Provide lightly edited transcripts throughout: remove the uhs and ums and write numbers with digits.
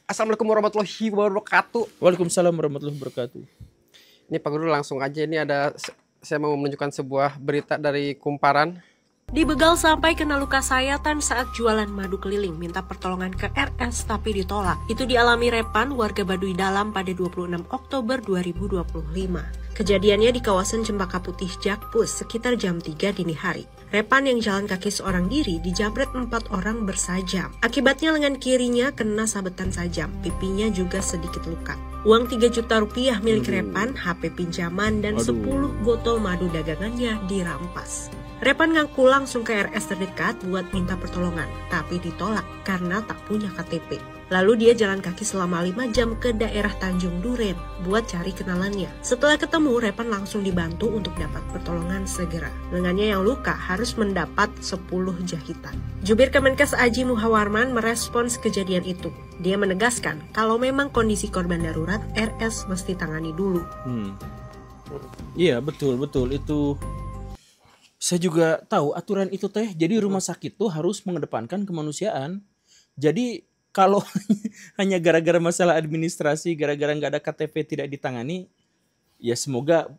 Assalamualaikum warahmatullahi wabarakatuh. Waalaikumsalam warahmatullahi wabarakatuh. Ini Pak Guru langsung aja, ini saya mau menunjukkan sebuah berita dari Kumparan. Dibegal sampai kena luka sayatan saat jualan madu keliling, minta pertolongan ke RS tapi ditolak. Itu dialami Repan, warga Baduy Dalam pada 26 Oktober 2025. Kejadiannya di kawasan Cempaka Putih Jakpus sekitar jam 3 dini hari. Repan yang jalan kaki seorang diri dijamret 4 orang bersajam. Akibatnya lengan kirinya kena sabetan sajam, pipinya juga sedikit luka. Uang 3 juta rupiah milik Repan, HP pinjaman, dan 10 botol madu dagangannya dirampas. Repan ngaku langsung ke RS terdekat buat minta pertolongan, tapi ditolak karena tak punya KTP. Lalu dia jalan kaki selama 5 jam ke daerah Tanjung Duren buat cari kenalannya. Setelah ketemu, Repan langsung dibantu untuk dapat pertolongan segera. Lengannya yang luka harus mendapat 10 jahitan. Jubir Kemenkes Aji Muhawarman merespons kejadian itu. Dia menegaskan kalau memang kondisi korban darurat, RS mesti tangani dulu. Iya, betul itu. Saya juga tahu aturan itu teh. Jadi rumah sakit tuh harus mengedepankan kemanusiaan. Jadi kalau hanya gara-gara masalah administrasi, gara-gara nggak ada KTP tidak ditangani, ya semoga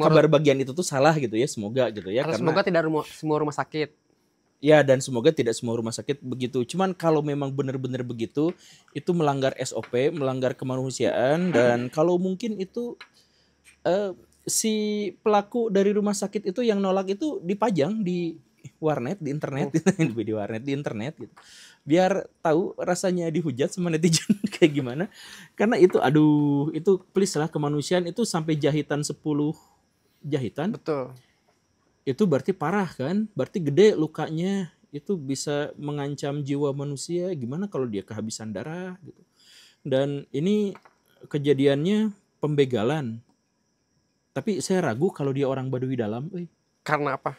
kabar bagian itu tuh salah gitu ya, semoga gitu ya. Karena semoga tidak semua rumah sakit. Ya, dan semoga tidak semua rumah sakit begitu. Cuman kalau memang benar-benar begitu, itu melanggar SOP, melanggar kemanusiaan, dan kalau mungkin itu si pelaku dari rumah sakit itu yang nolak itu dipajang di warnet, di internet, di warnet, di internet gitu. Biar tahu rasanya dihujat sama netizen kayak gimana. Karena itu itu please lah, kemanusiaan itu sampai jahitan 10 jahitan. Betul. Itu berarti parah kan? Berarti gede lukanya. Itu bisa mengancam jiwa manusia. Gimana kalau dia kehabisan darah gitu. Dan ini kejadiannya pembegalan. Tapi saya ragu kalau dia orang Baduy Dalam. Karena apa?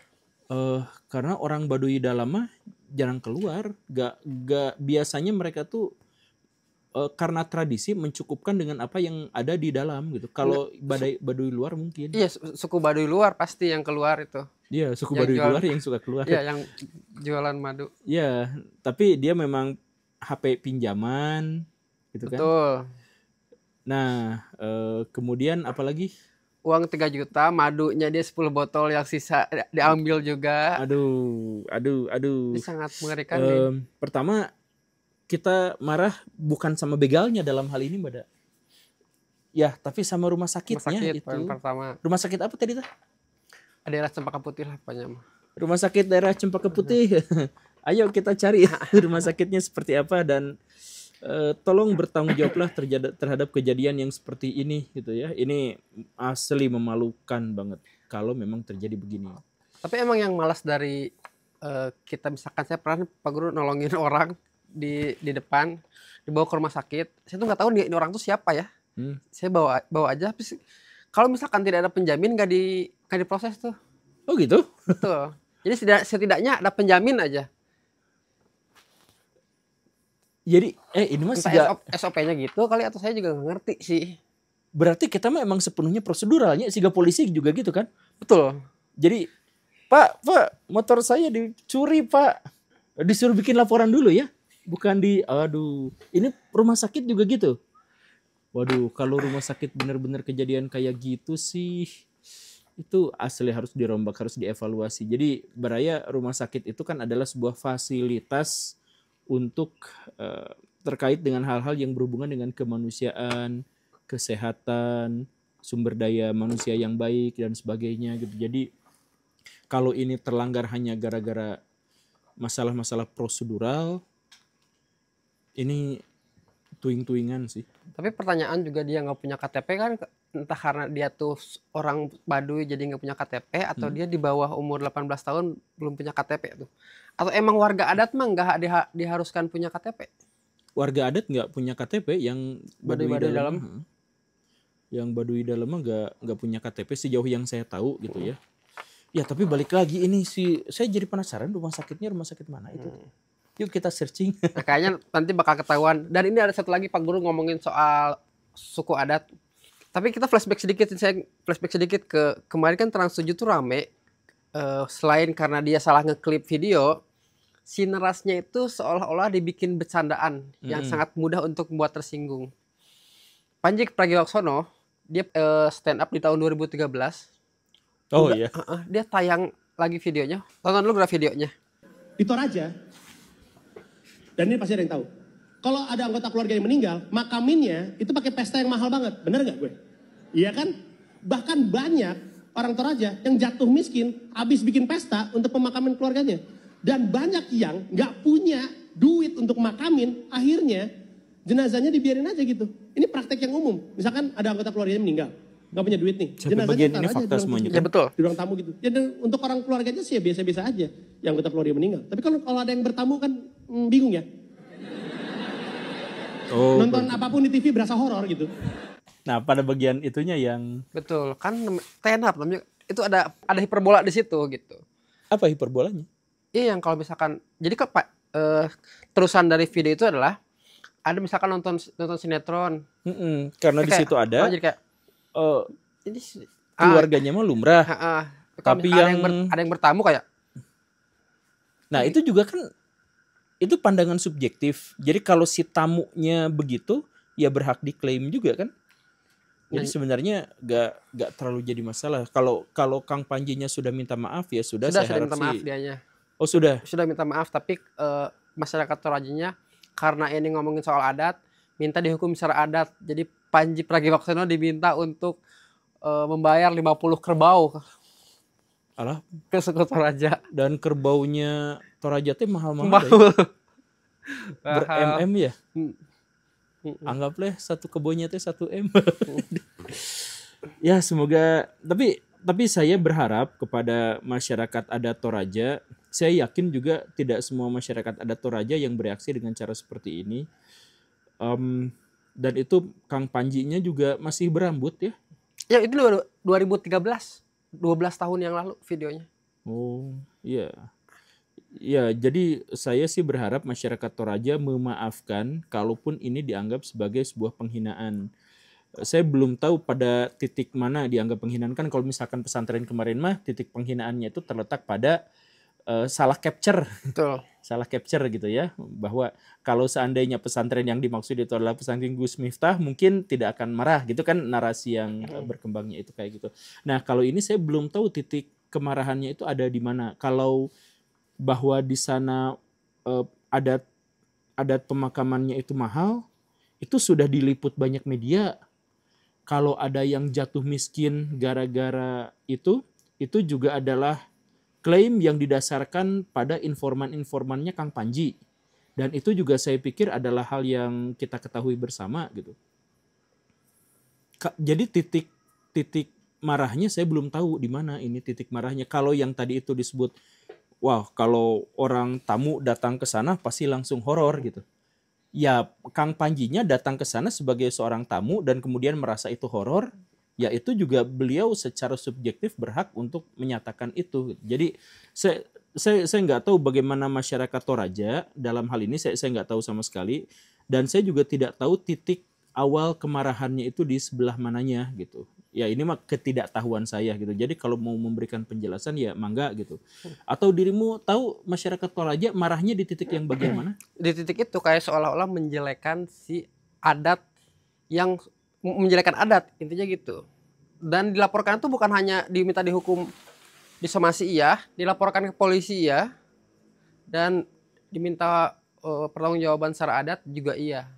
Karena orang Baduy Dalam mah jarang keluar. Gak biasanya mereka tuh karena tradisi mencukupkan dengan apa yang ada di dalam gitu. Kalau Baduy luar mungkin. Iya, suku Baduy luar pasti yang keluar itu. Iya, suku Baduy luar yang suka keluar. Iya, yang jualan madu. Iya, tapi dia memang HP pinjaman gitu kan. Betul. Nah, kemudian apalagi? Uang 3 juta, madunya dia 10 botol yang sisa diambil juga. Aduh. Ini sangat mengerikan. Pertama, kita marah bukan sama begalnya dalam hal ini, Mbak Da. Ya, tapi sama rumah sakitnya itu. Pertama. Rumah sakit apa tadi tuh? Daerah Cempaka Putih lah pokoknya. Rumah sakit daerah Cempaka Putih. Ayo kita cari rumah sakitnya seperti apa, dan tolong bertanggung jawablah terhadap kejadian yang seperti ini gitu ya. Ini asli memalukan banget kalau memang terjadi begini. Tapi emang yang malas dari kita, misalkan saya pernah Pak Guru nolongin orang di depan, dibawa ke rumah sakit. Saya tuh nggak tahu ini orang tuh siapa ya. Saya bawa aja. Kalau misalkan tidak ada penjamin nggak diproses tuh. Oh gitu? Betul. Jadi setidaknya ada penjamin aja. Jadi ini mas SOP-nya gitu kali, atau saya juga nggak ngerti sih. Berarti kita memang sepenuhnya proseduralnya, siga polisi juga gitu kan? Betul. Jadi Pak motor saya dicuri Pak, disuruh bikin laporan dulu ya, bukan ini rumah sakit juga gitu. Waduh, kalau rumah sakit benar-benar kejadian kayak gitu sih, itu asli harus dirombak, harus dievaluasi. Jadi beraya rumah sakit itu kan adalah sebuah fasilitas untuk terkait dengan hal-hal yang berhubungan dengan kemanusiaan, kesehatan, sumber daya manusia yang baik dan sebagainya gitu. Jadi kalau ini terlanggar hanya gara-gara masalah-masalah prosedural, ini tuing-tuingan sih. Tapi pertanyaan juga, dia nggak punya KTP kan, entah karena dia tuh orang Baduy jadi nggak punya KTP, atau dia di bawah umur 18 tahun belum punya KTP tuh. Atau emang warga adat mah nggak diharuskan punya KTP? Warga adat nggak punya KTP, yang Baduy Dalam. Yang Baduy Dalam mah nggak punya KTP sejauh yang saya tahu gitu ya. Ya tapi balik lagi ini sih, saya jadi penasaran rumah sakitnya rumah sakit mana itu. Yuk kita searching. Nah, kayaknya nanti bakal ketahuan. Dan ini ada satu lagi Pak Guru ngomongin soal suku adat. Tapi kita flashback sedikit ke kemarin kan Trans 7 tuh rame. Selain karena dia salah ngeklip video, sinerasnya itu seolah-olah dibikin bercandaan yang sangat mudah untuk membuat tersinggung. Panji Pragiwaksono dia stand up di tahun 2013. Oh iya. Dia tayang lagi videonya. Tonton dulu graf videonya. Di Toraja, dan ini pasti ada yang tahu. Kalau ada anggota keluarga yang meninggal, makaminnya itu pakai pesta yang mahal banget. Bener nggak gue? Iya kan? Bahkan banyak orang Toraja yang jatuh miskin habis bikin pesta untuk pemakaman keluarganya. Dan banyak yang nggak punya duit untuk makamin, akhirnya jenazahnya dibiarin aja gitu. Ini praktek yang umum. Misalkan ada anggota keluarganya meninggal, nggak punya duit nih. Jenazahnya ini fakta semuanya. Ya betul. Di ruang tamu gitu. Ya, dan untuk orang keluarganya sih ya biasa-biasa aja yang anggota keluarga meninggal. Tapi kalau ada yang bertamu kan bingung ya. Oh, nonton apapun di TV berasa horor gitu. Nah, pada bagian itunya yang Betul, kan stand up namanya itu ada hiperbola di situ gitu. apa hiperbolanya? Iya, yang kalau misalkan jadi terusan dari video itu adalah ada misalkan nonton sinetron. Karena di situ ada jadi kayak ini keluarganya mah lumrah. Tapi ada yang bertamu kayak. Nah, itu juga kan itu pandangan subjektif. Jadi kalau si tamunya begitu, ya berhak diklaim juga kan. Jadi sebenarnya gak terlalu jadi masalah. Kalau Kang Panjinya sudah minta maaf ya sudah saya harap minta maaf dianya. Oh sudah minta maaf, tapi masyarakat Torajanya karena ini ngomongin soal adat, minta dihukum secara adat. Jadi Panji Pragiwaksono diminta untuk membayar 50 kerbau. Alah, ke suku Toraja. Dan kerbaunya Toraja teh mahal-mahal. Ber-MM ya. Anggaplah satu kebunnya teh 1 M. Ya semoga. Tapi saya berharap kepada masyarakat adat Toraja. Saya yakin juga tidak semua masyarakat adat Toraja yang bereaksi dengan cara seperti ini. Dan itu Kang Panjinya juga masih berambut ya. Ya itu 2013. 12 tahun yang lalu videonya. Oh iya. Ya jadi saya sih berharap masyarakat Toraja memaafkan kalaupun ini dianggap sebagai sebuah penghinaan. Saya belum tahu pada titik mana dianggap penghinaan. Kan kalau misalkan pesantren kemarin mah titik penghinaannya itu terletak pada salah capture. Betul. Salah capture gitu ya. Bahwa kalau seandainya pesantren yang dimaksud itu adalah pesantren Gus Miftah mungkin tidak akan marah gitu kan narasi yang berkembangnya itu kayak gitu. Nah kalau ini saya belum tahu titik kemarahannya itu ada di mana. Kalau bahwa di sana adat pemakamannya itu mahal, itu sudah diliput banyak media. Kalau ada yang jatuh miskin gara-gara itu juga adalah klaim yang didasarkan pada informan-informannya Kang Panji. Dan itu juga saya pikir adalah hal yang kita ketahui bersama gitu. Jadi titik marahnya saya belum tahu di mana ini titik marahnya. Kalau yang tadi itu disebut, wah kalau orang tamu datang ke sana pasti langsung horor gitu. Ya Kang Panjinya datang ke sana sebagai seorang tamu dan kemudian merasa itu horor. Ya itu juga beliau secara subjektif berhak untuk menyatakan itu. Jadi saya nggak tahu bagaimana masyarakat Toraja dalam hal ini saya nggak tahu sama sekali dan saya juga tidak tahu titik awal kemarahannya itu di sebelah mananya gitu. Ya ini mah ketidaktahuan saya gitu. Jadi kalau mau memberikan penjelasan ya mangga gitu. Atau dirimu tahu masyarakat Toraja marahnya di titik yang bagian mana? Di titik itu kayak seolah-olah menjelekan si adat yang menjelekan adat intinya gitu. Dan dilaporkan itu bukan hanya diminta dihukum disomasi iya, dilaporkan ke polisi iya, dan diminta pertanggungjawaban secara adat juga iya.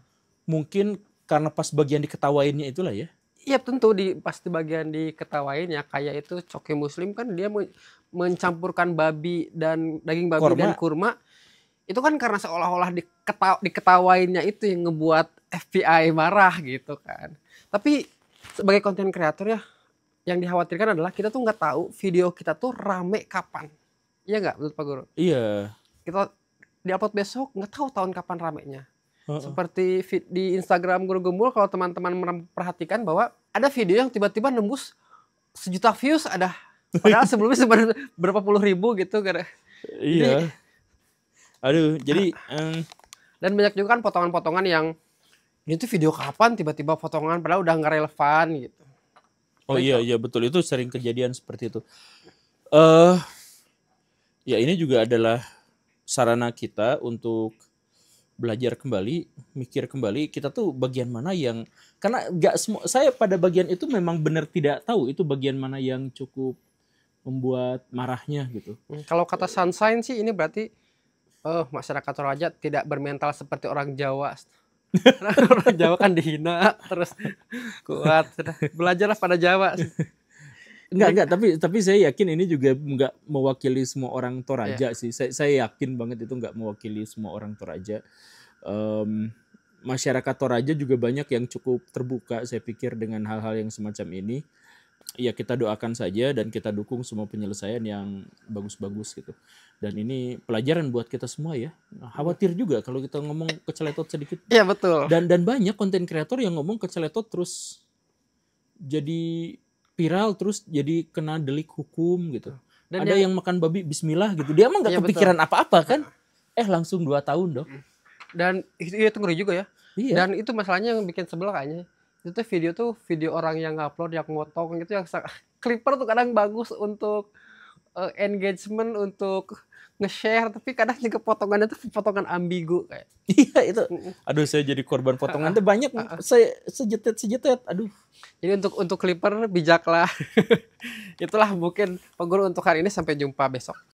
Mungkin karena pas bagian diketawainnya itulah ya. Iya tentu pasti bagian diketawainnya kayak itu Coki Muslim kan dia mencampurkan babi dan daging babi dan kurma. Itu kan karena seolah-olah diketawainnya itu yang ngebuat FBI marah gitu kan. Tapi sebagai konten kreator ya, yang dikhawatirkan adalah kita tuh nggak tahu video kita tuh rame kapan. Iya nggak menurut Pak Guru? Iya. Kita di-upload besok nggak tahu tahun kapan ramenya. Seperti di Instagram Guru Gembul kalau teman-teman memperhatikan bahwa ada video yang tiba-tiba nembus 1 juta views ada. Padahal sebelumnya berapa puluh ribu gitu. Iya. Aduh, jadi dan banyak juga kan potongan-potongan yang ini tuh video kapan tiba-tiba potongan padahal udah nggak relevan gitu. Oh iya betul itu sering kejadian seperti itu. Ya ini juga adalah sarana kita untuk belajar kembali, mikir kembali, kita tuh bagian mana yang, karena nggak semua, saya pada bagian itu memang benar tidak tahu itu bagian mana yang cukup membuat marahnya gitu. Kalau kata Sunshine sih ini berarti masyarakat Toraja tidak bermental seperti orang Jawa. Karena orang Jawa kan dihina terus kuat. Belajarlah pada Jawa. Enggak, tapi saya yakin ini juga nggak mewakili semua orang Toraja sih. Saya yakin banget itu nggak mewakili semua orang Toraja. Masyarakat Toraja juga banyak yang cukup terbuka, saya pikir, dengan hal-hal yang semacam ini. Ya kita doakan saja dan kita dukung semua penyelesaian yang bagus-bagus gitu. Dan ini pelajaran buat kita semua ya. Khawatir juga kalau kita ngomong keceletot sedikit. Iya betul. Dan banyak konten kreator yang ngomong keceletot terus jadi viral, terus jadi kena delik hukum gitu. Dan ada yang makan babi bismillah gitu. Dia emang gak kepikiran apa-apa kan. Langsung 2 tahun dong. Dan itu ngeri juga ya. Iya. Dan itu masalahnya yang bikin sebel kayaknya. Itu video orang yang ngupload, yang motong gitu, yang Clipper tuh kadang bagus untuk engagement, untuk nge-share, tapi kadang juga potongannya tuh potongan ambigu kayak. Iya itu. Aduh, saya jadi korban potongan tuh banyak. Saya sejetet. Aduh. Jadi untuk Clipper bijaklah. Itulah mungkin Pak Guru untuk hari ini, sampai jumpa besok.